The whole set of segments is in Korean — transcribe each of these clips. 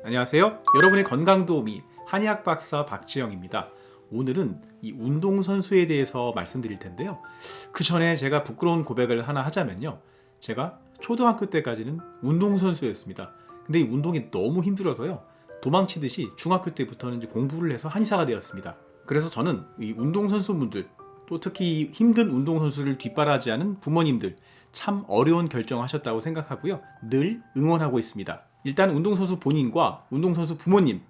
안녕하세요. 여러분의 건강도우미 한의학 박사 박지영입니다. 오늘은 이 운동선수에 대해서 말씀드릴 텐데요. 그 전에 제가 부끄러운 고백을 하나 하자면요. 제가 초등학교 때까지는 운동선수였습니다. 근데 이 운동이 너무 힘들어서요. 도망치듯이 중학교 때부터는 이제 공부를 해서 한의사가 되었습니다. 그래서 저는 이 운동선수분들, 또 특히 힘든 운동선수를 뒷바라지하는 부모님들, 참 어려운 결정하셨다고 생각하고요. 늘 응원하고 있습니다. 일단 운동선수 본인과 운동선수 부모님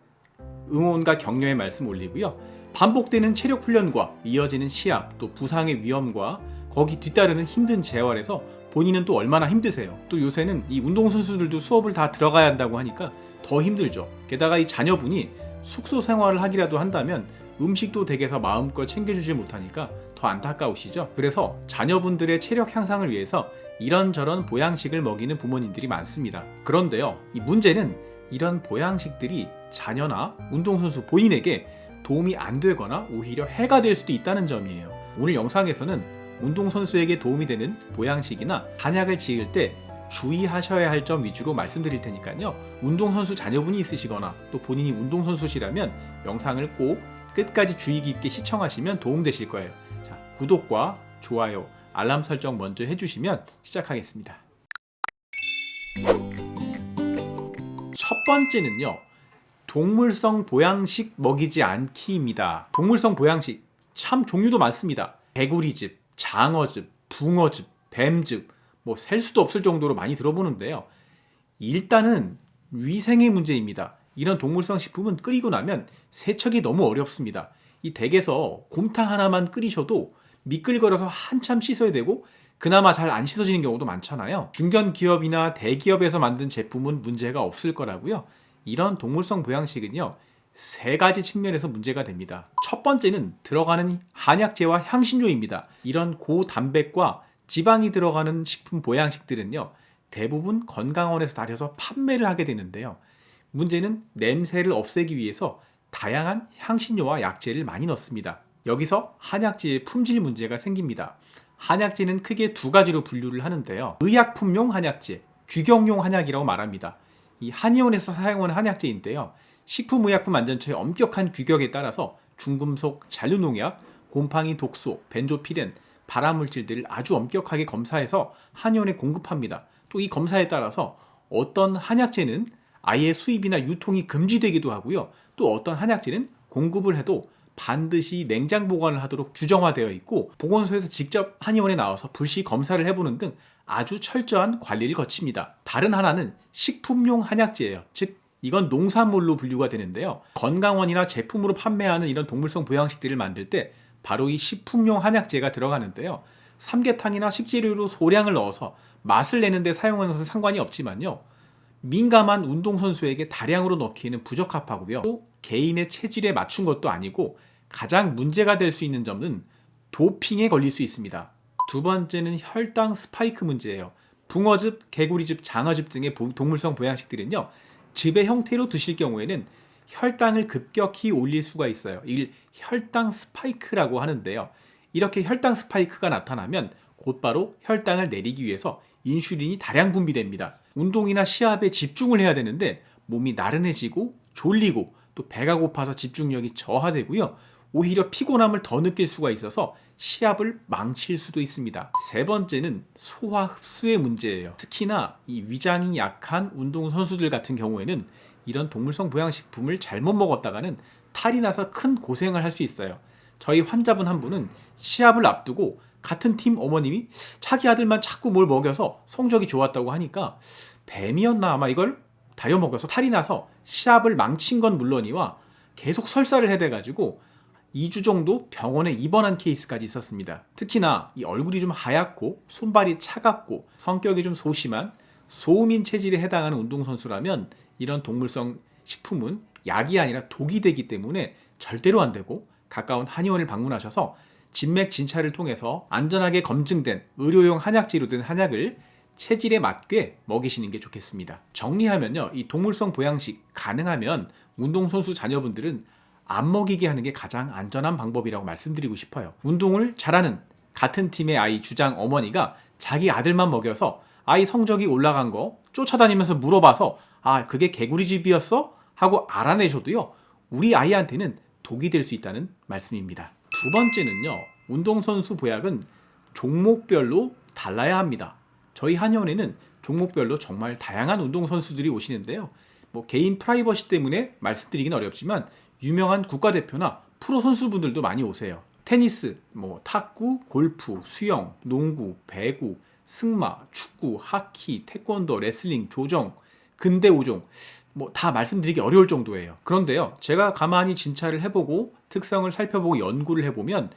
응원과 격려의 말씀 올리고요. 반복되는 체력 훈련과 이어지는 시합, 또 부상의 위험과 거기 뒤따르는 힘든 재활에서 본인은 또 얼마나 힘드세요. 또 요새는 이 운동선수들도 수업을 다 들어가야 한다고 하니까 더 힘들죠. 게다가 이 자녀분이 숙소 생활을 하기라도 한다면 음식도 댁에서 마음껏 챙겨주지 못하니까 더 안타까우시죠. 그래서 자녀분들의 체력 향상을 위해서 이런저런 보양식을 먹이는 부모님들이 많습니다. 그런데요, 이 문제는 이런 보양식들이 자녀나 운동선수 본인에게 도움이 안 되거나 오히려 해가 될 수도 있다는 점이에요. 오늘 영상에서는 운동선수에게 도움이 되는 보양식이나 한약을 지을 때 주의하셔야 할 점 위주로 말씀드릴 테니까요. 운동선수 자녀분이 있으시거나 또 본인이 운동선수시라면 영상을 꼭 끝까지 주의 깊게 시청하시면 도움되실 거예요. 자, 구독과 좋아요, 알람 설정 먼저 해주시면 시작하겠습니다. 첫 번째는요. 동물성 보양식 먹이지 않기입니다. 동물성 보양식 참 종류도 많습니다. 개구리즙, 장어즙, 붕어즙, 뱀즙 뭐 셀 수도 없을 정도로 많이 들어보는데요. 일단은 위생의 문제입니다. 이런 동물성 식품은 끓이고 나면 세척이 너무 어렵습니다. 이 댁에서 곰탕 하나만 끓이셔도 미끌거려서 한참 씻어야 되고 그나마 잘 안 씻어지는 경우도 많잖아요. 중견기업이나 대기업에서 만든 제품은 문제가 없을 거라고요. 이런 동물성 보양식은요, 세 가지 측면에서 문제가 됩니다. 첫 번째는 들어가는 한약재와 향신료입니다. 이런 고단백과 지방이 들어가는 식품 보양식들은요, 대부분 건강원에서 다려서 판매를 하게 되는데요. 문제는 냄새를 없애기 위해서 다양한 향신료와 약재를 많이 넣습니다. 여기서 한약재의 품질 문제가 생깁니다. 한약재는 크게 두 가지로 분류를 하는데요. 의약품용 한약재, 규격용 한약이라고 말합니다. 이 한의원에서 사용하는 한약재인데요. 식품의약품안전처의 엄격한 규격에 따라서 중금속, 잔류농약, 곰팡이 독소, 벤조피렌, 발암물질들을 아주 엄격하게 검사해서 한의원에 공급합니다. 또 이 검사에 따라서 어떤 한약재는 아예 수입이나 유통이 금지되기도 하고요. 또 어떤 한약재는 공급을 해도 반드시 냉장 보관을 하도록 규정화되어 있고 보건소에서 직접 한의원에 나와서 불시 검사를 해보는 등 아주 철저한 관리를 거칩니다. 다른 하나는 식품용 한약재예요. 즉 이건 농산물로 분류가 되는데요. 건강원이나 제품으로 판매하는 이런 동물성 보양식들을 만들 때 바로 이 식품용 한약재가 들어가는데요. 삼계탕이나 식재료로 소량을 넣어서 맛을 내는 데 사용하는 것은 상관이 없지만요. 민감한 운동선수에게 다량으로 넣기에는 부적합하고요. 또 개인의 체질에 맞춘 것도 아니고 가장 문제가 될 수 있는 점은 도핑에 걸릴 수 있습니다. 두 번째는 혈당 스파이크 문제예요. 붕어즙, 개구리즙, 장어즙 등의 동물성 보양식들은요. 즙의 형태로 드실 경우에는 혈당을 급격히 올릴 수가 있어요. 이걸 혈당 스파이크라고 하는데요. 이렇게 혈당 스파이크가 나타나면 곧바로 혈당을 내리기 위해서 인슐린이 다량 분비됩니다. 운동이나 시합에 집중을 해야 되는데 몸이 나른해지고 졸리고 또 배가 고파서 집중력이 저하되고요. 오히려 피곤함을 더 느낄 수가 있어서 시합을 망칠 수도 있습니다. 세 번째는 소화 흡수의 문제예요. 특히나 이 위장이 약한 운동선수들 같은 경우에는 이런 동물성 보양식품을 잘못 먹었다가는 탈이 나서 큰 고생을 할 수 있어요. 저희 환자분 한 분은 시합을 앞두고 같은 팀 어머님이 자기 아들만 자꾸 뭘 먹여서 성적이 좋았다고 하니까 뱀이었나 아마 이걸 다려 먹여서 탈이 나서 시합을 망친 건 물론이와 계속 설사를 해대가지고 2주 정도 병원에 입원한 케이스까지 있었습니다. 특히나 이 얼굴이 좀 하얗고 손발이 차갑고 성격이 좀 소심한 소음인 체질에 해당하는 운동선수라면 이런 동물성 식품은 약이 아니라 독이 되기 때문에 절대로 안 되고 가까운 한의원을 방문하셔서 진맥 진찰을 통해서 안전하게 검증된 의료용 한약재로 된 한약을 체질에 맞게 먹이시는 게 좋겠습니다. 정리하면요, 이 동물성 보양식 가능하면 운동선수 자녀분들은 안 먹이게 하는 게 가장 안전한 방법이라고 말씀드리고 싶어요. 운동을 잘하는 같은 팀의 아이 주장 어머니가 자기 아들만 먹여서 아이 성적이 올라간 거 쫓아다니면서 물어봐서 아 그게 개구리집이었어? 하고 알아내셔도요, 우리 아이한테는 독이 될 수 있다는 말씀입니다. 두 번째는요, 운동선수 보약은 종목별로 달라야 합니다. 저희 한의원에는 종목별로 정말 다양한 운동선수들이 오시는데요. 개인 프라이버시 때문에 말씀드리긴 어렵지만 유명한 국가대표나 프로 선수분들도 많이 오세요. 테니스, 탁구, 골프, 수영, 농구, 배구, 승마, 축구, 하키, 태권도, 레슬링, 조정, 근대 5종 다 말씀드리기 어려울 정도예요. 그런데요, 제가 가만히 진찰을 해보고 특성을 살펴보고 연구를 해보면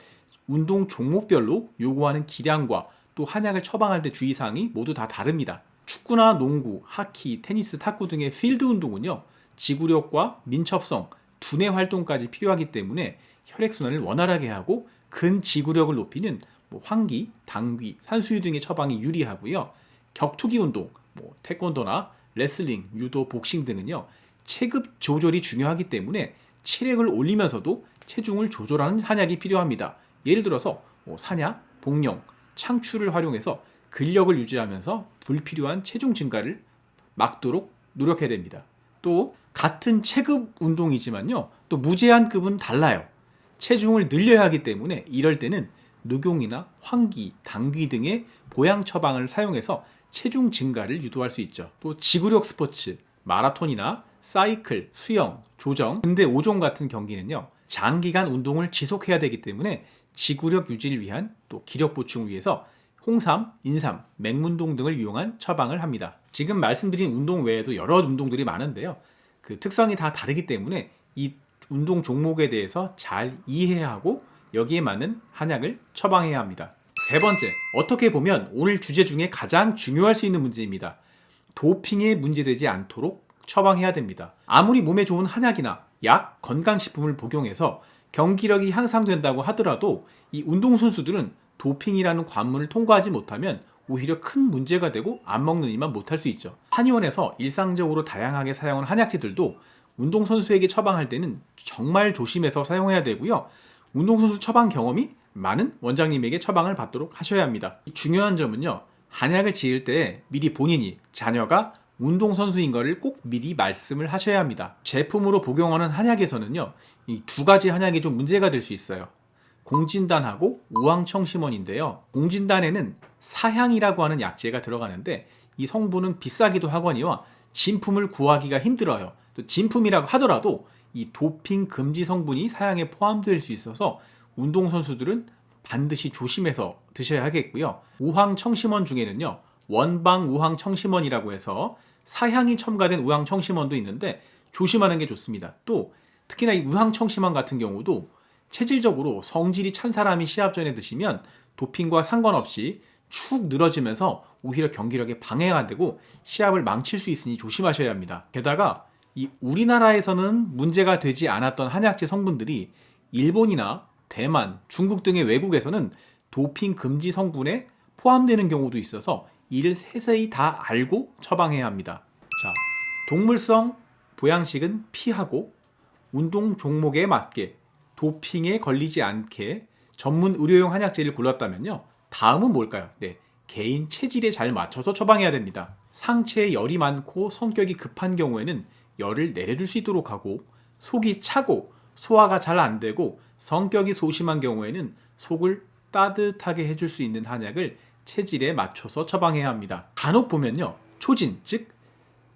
운동 종목별로 요구하는 기량과 또 한약을 처방할 때 주의사항이 모두 다 다릅니다. 축구나 농구, 하키, 테니스, 탁구 등의 필드 운동은요, 지구력과 민첩성, 두뇌 활동까지 필요하기 때문에 혈액순환을 원활하게 하고 근지구력을 높이는 환기, 당귀, 산수유 등의 처방이 유리하고요. 격투기 운동, 태권도나 레슬링, 유도, 복싱 등은요, 체급 조절이 중요하기 때문에 체력을 올리면서도 체중을 조절하는 한약이 필요합니다. 예를 들어서 산약, 복령, 창추를 활용해서 근력을 유지하면서 불필요한 체중 증가를 막도록 노력해야 됩니다. 또 같은 체급 운동이지만요, 또 무제한급은 달라요. 체중을 늘려야 하기 때문에 이럴 때는 녹용이나 환기, 당귀 등의 보양 처방을 사용해서 체중 증가를 유도할 수 있죠. 또 지구력 스포츠, 마라톤이나 사이클, 수영, 조정, 근대 5종 같은 경기는요, 장기간 운동을 지속해야 되기 때문에 지구력 유지를 위한 또 기력 보충을 위해서 홍삼, 인삼, 맹문동 등을 이용한 처방을 합니다. 지금 말씀드린 운동 외에도 여러 운동들이 많은데요, 그 특성이 다 다르기 때문에 이 운동 종목에 대해서 잘 이해해야 하고 여기에 맞는 한약을 처방해야 합니다. 세 번째, 어떻게 보면 오늘 주제 중에 가장 중요할 수 있는 문제입니다. 도핑에 문제되지 않도록 처방해야 됩니다. 아무리 몸에 좋은 한약이나 약, 건강식품을 복용해서 경기력이 향상된다고 하더라도 이 운동선수들은 도핑이라는 관문을 통과하지 못하면 오히려 큰 문제가 되고 안 먹는 이만 못할 수 있죠. 한의원에서 일상적으로 다양하게 사용하는 한약재들도 운동선수에게 처방할 때는 정말 조심해서 사용해야 되고요. 운동선수 처방 경험이 많은 원장님에게 처방을 받도록 하셔야 합니다. 중요한 점은요, 한약을 지을 때 미리 본인이, 자녀가 운동선수인 것을 꼭 미리 말씀을 하셔야 합니다. 제품으로 복용하는 한약에서는요, 이 두 가지 한약이 좀 문제가 될 수 있어요. 공진단하고 우황청심원인데요. 공진단에는 사향이라고 하는 약재가 들어가는데 이 성분은 비싸기도 하거니와 진품을 구하기가 힘들어요. 또 진품이라고 하더라도 이 도핑 금지 성분이 사양에 포함될 수 있어서 운동선수들은 반드시 조심해서 드셔야 하겠고요. 우황청심원 중에는요, 원방 우황청심원이라고 해서 사향이 첨가된 우황청심원도 있는데 조심하는 게 좋습니다. 또 특히나 이 우황청심원 같은 경우도 체질적으로 성질이 찬 사람이 시합 전에 드시면 도핑과 상관없이 축 늘어지면서 오히려 경기력에 방해가 되고 시합을 망칠 수 있으니 조심하셔야 합니다. 게다가 이 우리나라에서는 문제가 되지 않았던 한약재 성분들이 일본이나 대만, 중국 등의 외국에서는 도핑 금지 성분에 포함되는 경우도 있어서 이를 세세히 다 알고 처방해야 합니다. 자, 동물성 보양식은 피하고 운동 종목에 맞게 도핑에 걸리지 않게 전문 의료용 한약재를 골랐다면요, 다음은 뭘까요? 개인 체질에 잘 맞춰서 처방해야 됩니다. 상체에 열이 많고 성격이 급한 경우에는 열을 내려줄 수 있도록 하고, 속이 차고 소화가 잘 안 되고 성격이 소심한 경우에는 속을 따뜻하게 해줄 수 있는 한약을 체질에 맞춰서 처방해야 합니다. 간혹 보면요, 초진, 즉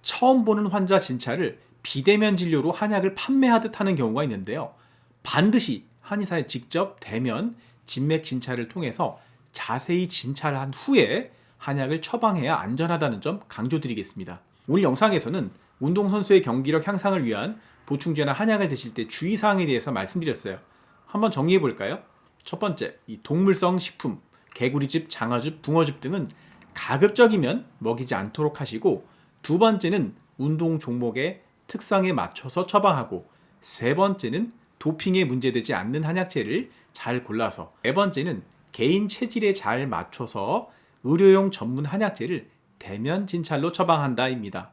처음 보는 환자 진찰을 비대면 진료로 한약을 판매하듯 하는 경우가 있는데요. 반드시 한의사에 직접 대면 진맥 진찰을 통해서 자세히 진찰한 후에 한약을 처방해야 안전하다는 점 강조드리겠습니다. 오늘 영상에서는 운동선수의 경기력 향상을 위한 보충제나 한약을 드실 때 주의사항에 대해서 말씀드렸어요. 한번 정리해 볼까요? 첫 번째, 이 동물성 식품, 개구리즙, 장어즙, 붕어즙 등은 가급적이면 먹이지 않도록 하시고, 두 번째는 운동 종목의 특성에 맞춰서 처방하고, 세 번째는 도핑에 문제되지 않는 한약재를 잘 골라서, 네 번째는 개인 체질에 잘 맞춰서 의료용 전문 한약재를 대면 진찰로 처방한다입니다.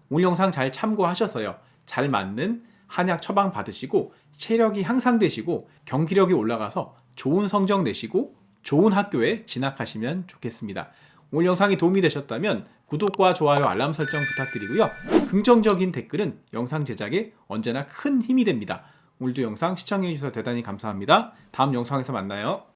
오늘 영상 잘 참고하셔서요, 잘 맞는 한약 처방 받으시고 체력이 향상되시고 경기력이 올라가서 좋은 성적 내시고 좋은 학교에 진학하시면 좋겠습니다. 오늘 영상이 도움이 되셨다면 구독과 좋아요, 알람 설정 부탁드리고요. 긍정적인 댓글은 영상 제작에 언제나 큰 힘이 됩니다. 오늘도 영상 시청해주셔서 대단히 감사합니다. 다음 영상에서 만나요.